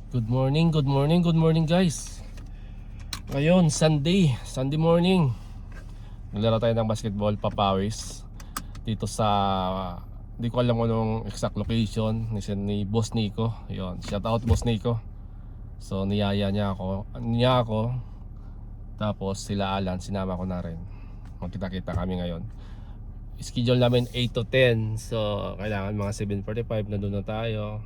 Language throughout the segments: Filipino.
Good morning, good morning, good morning guys. Ngayon, Sunday morning. Naglaro tayo ng basketball, papawis. Dito sa, di ko alam anong exact location ni Boss Nico. Yun, shout out Boss Nico. So niyaya niya ako. Tapos sila Alan, sinama ko na rin. Magkita-kita kami ngayon. Schedule namin 8 to 10. So kailangan mga 7:45 nandun na tayo.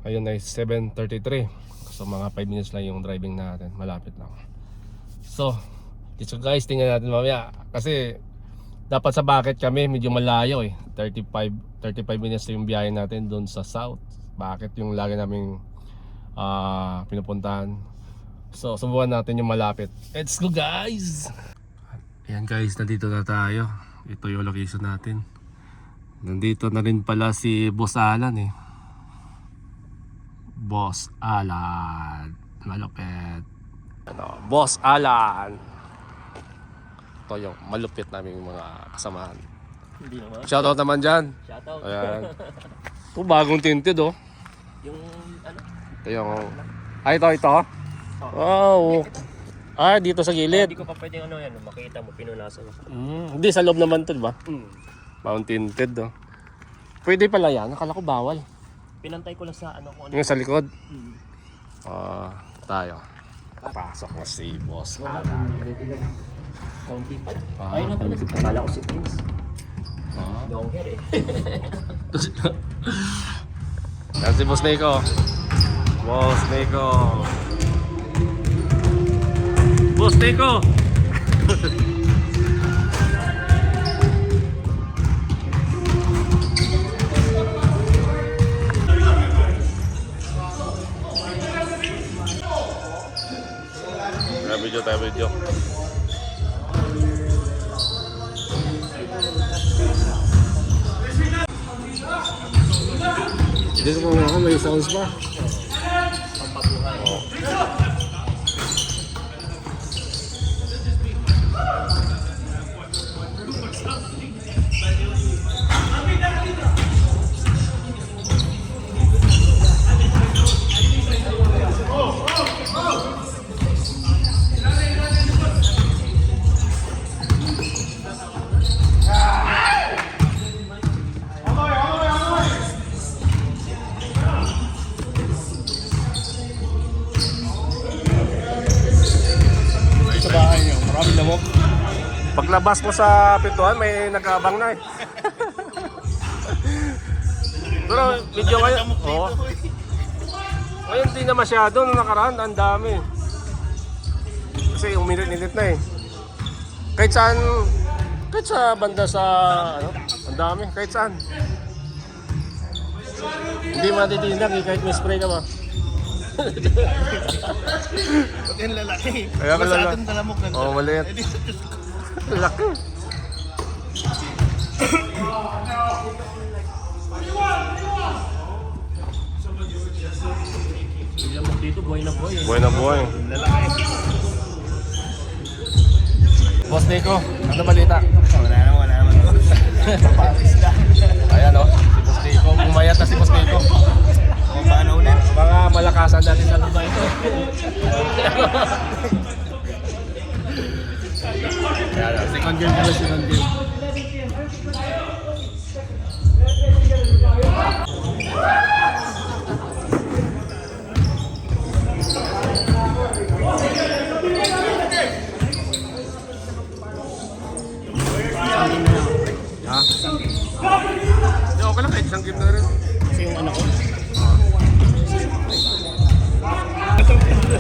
Ayun ay 7:33. So mga 5 minutes lang yung driving natin. Malapit lang. So guys, tingnan natin mamaya. Kasi dapat sa Bucket kami, medyo malayo eh. 35 minutes yung biyahe natin doon sa south. Bucket yung lagi naming pinupuntahan. So subukan natin yung malapit. Let's go guys. Ayan guys, nandito na tayo. Ito yung location natin. Nandito na rin pala si Boss Alan eh. Boss Alan, malupit. Boss Alan. Ito yung malupit naming mga kasamahan. Hindi naman. Shoutout naman dyan. Shoutout. Ayan. Ito bagong tinted oh. Yung ano? Ito yung... ito. Wow. Dito sa gilid. Hindi ko pa pwedeng ano yan, makita mo, pinunasan ako. Hindi, sa loob naman ito, diba? Bagong tinted oh. Pwede pala yan, nakala ko bawal. Pinantay ko lang sa ano ko. Yung sa likod. Tayo. Pasok na si Boss Alan. County pa. Ayun na pala. Akala ko si Prince. Long hair eh. Yan si Boss Nico. Boss Nico. Boss Nico. Tayo video. Dito po mga may sounds pa. Paglabas mo sa pintuan, may nag-aabang na eh. Pero video ngayon, ngayon di na masyado, nung nakaraan, ang dami. Kasi uminit-init na eh. Kahit sa banda sa, ang dami, kahit saan. Hindi matitindak eh, kahit may spray ka ba. Pati yung lalaki. Kaya ka Sa lalaki. atin talamok na. Oo, maliit. Laki. Biglang mo dito, buhay na buhay. Buhay na buhay. Lalaki. Boss Nico, ano balita? Wala naman. Papawis lang. Ayan o, si Boss Nico. Pumayat na si Boss Nico. Kung paano ulit? Mga malakasan natin sa lupa ito. Ayan, second game pala, second game. Hindi, okay lang kahit isang game na rin. Kasi yung anak ko.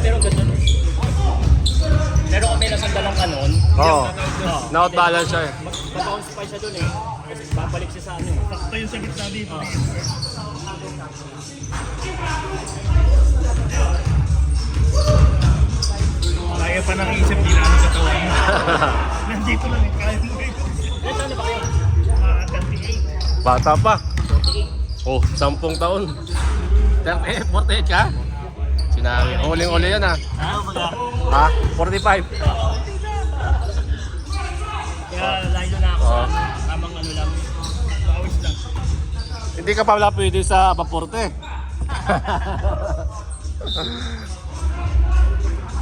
Pero ganda nun. Pero kung may nasandalang kanon, Oo. Na-outbalance siya eh. mag-bounce pa siya dun eh. Kasi babalik siya sa ano eh. Sakto yung sa gitna dito. Kaya pa nang isip nila ano sa tawa mo. Nandito lang eh. Kaya mo ito. Ilan taon na ba kayo? 38. Bata pa. 48. Oh, 10 taon. 48 ka? Sinabi. Uling-uli yan ha. Ha? 45. Kaya layo na ako sa tamang ano lang. Pawis lang. Hindi ka pala pwede sa Baporte.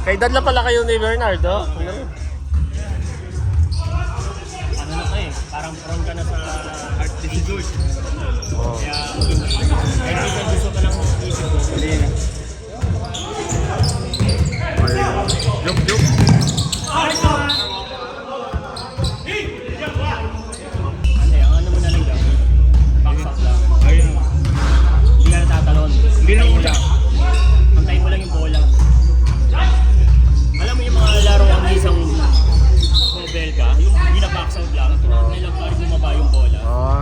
Kay dad na pala kayo ni Bernardo. Ano na ka eh, parang prone ka na sa Art disease. Oh. kaya minsan gusto ka lang isip mo. Hindi na. Joke. Hindi, ang ano mo na lang gawin. Box up lang. Ayun. Hindi ka natatalon. Hindi na utak. Antayin mo lang yung bola. Alam mo yung mga laro ang isang mobile ka, yung hindi na box out lang, kailang parang bumaba yung bola. Ah.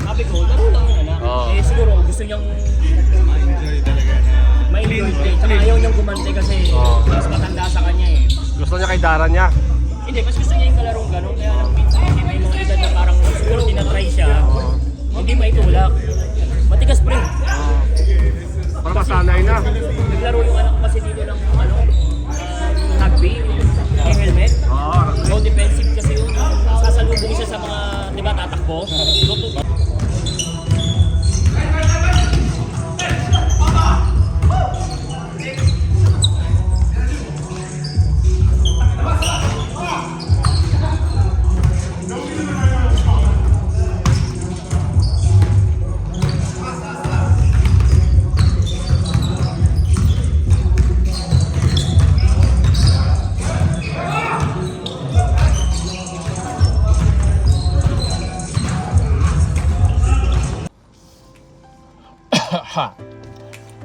Sabi ko, laro lang yun anak. Oo. Eh siguro gusto niyang Enjoy talaga na. ma-enjoy play. Tsaka ayaw niyang gumante kasi Oo. mas matanda sa kanya eh. Gusto niya kay Dara niya. Hindi, mas gusto niya yung kalarong gano'n. Kaya lang minsan hindi may mga edad na parang siguro tinatry siya. Hindi maitulak. Matigas pre. Para masanay na. Naglaro yung anak ko kasi dito ng ano, rugby, yung helmet. So defensive kasi yun. Sasalubong siya sa mga, di ba, tatakbo.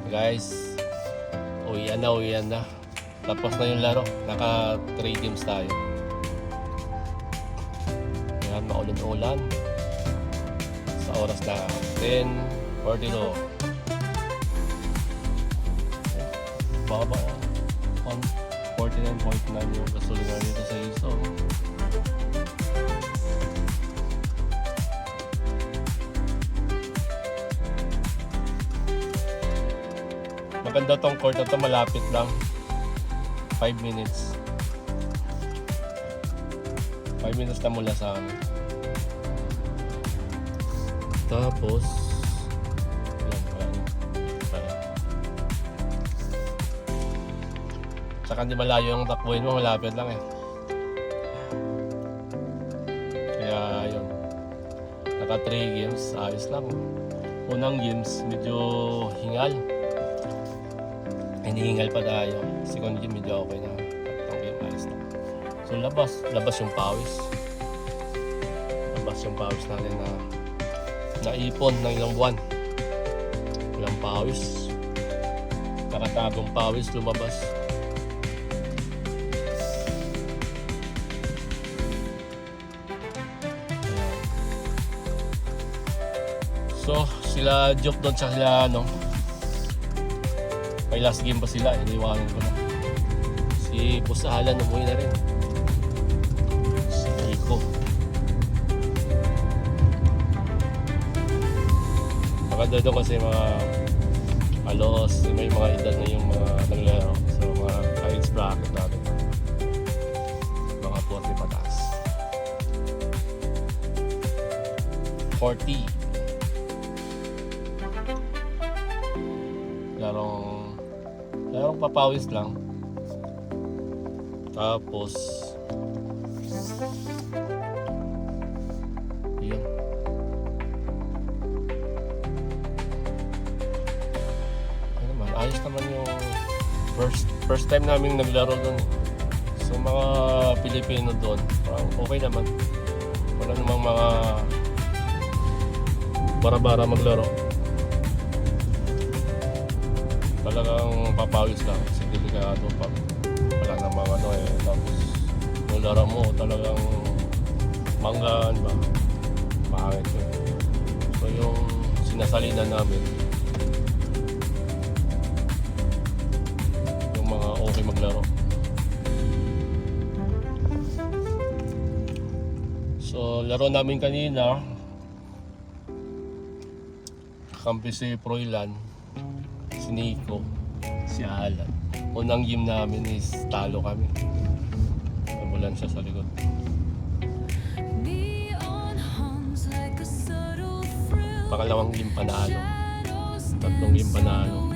Guys, uwian na. Tapos na yung laro. Naka 3 games tayo. Ayan, maulan-ulan. Sa oras na 10:42. Baba. 49.9 yung gasolina dito sa ISO. Maganda tong court na to, malapit lang. 5 minutes. 5 minutes na mula sa amin. Tapos tsaka hindi malayo yung takbuhin mo, malapit lang eh. Kaya yun, naka 3 games, ayos lang. Unang games medyo hingal. Hinihingal pa tayo. Second game medyo okay na. Tatlong game ayos na. So labas yung pawis. Labas yung pawis natin na naipon ng ilang buwan. Ilang pawis. Nakatagong pawis lumabas. Ayan. So sila Joke doon sa sila ano. May last game pa sila, iniwanan ko na. Si Pusahalan umuwi na rin. Si Rico. Maganda doon kasi mga alos, may mga edad na yung mga naglaro. So mga age bracket natin. Mga 40 pataas. 40. Larong papawis lang. Tapos yun. Ano naman, ayos naman yung first time namin naglaro doon. So mga Pilipino doon, parang okay naman. Wala namang mga bara-bara maglaro. Talagang papawis lang kasi delikado pa. Wala namang ano eh. Tapos yung laro mo talagang manggaan ba? Pangit eh. So yung sinasalinan namin, yung mga okay maglaro. So laro namin kanina, Kampi si Froilan, si Nico, si Alan. Unang game namin is talo kami. Nabulan siya sa likod. Pangalawang game panalo. Tatlong game panalo.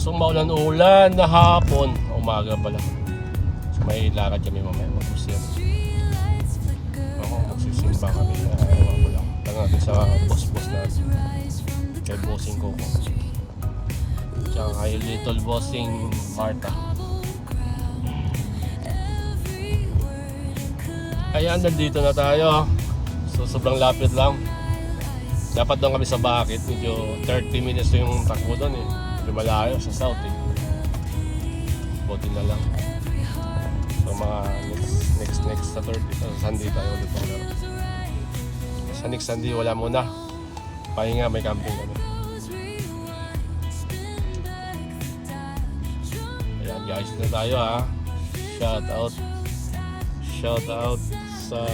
So maulan-ulan na hapon, umaga pala. So may lakad kami mamaya, mag-usyan. Ako, magsisimba kami. Ewan ko lang. Lang natin sa boss-boss natin. Kay bossing Coco. Tsaka kay little bossing Marta. Ayan, nandito na tayo. So sobrang lapit lang. Dapat doon kami sa Bakit. Medyo 30 minutes yung takbo doon eh. Lumalayo sa south eh. Buti na lang. So mga next sa Sunday tayo ulit maglaro. Sa next Sunday wala muna. Pahinga, may camping kami. Ayan guys, na tayo ha. Shout out sa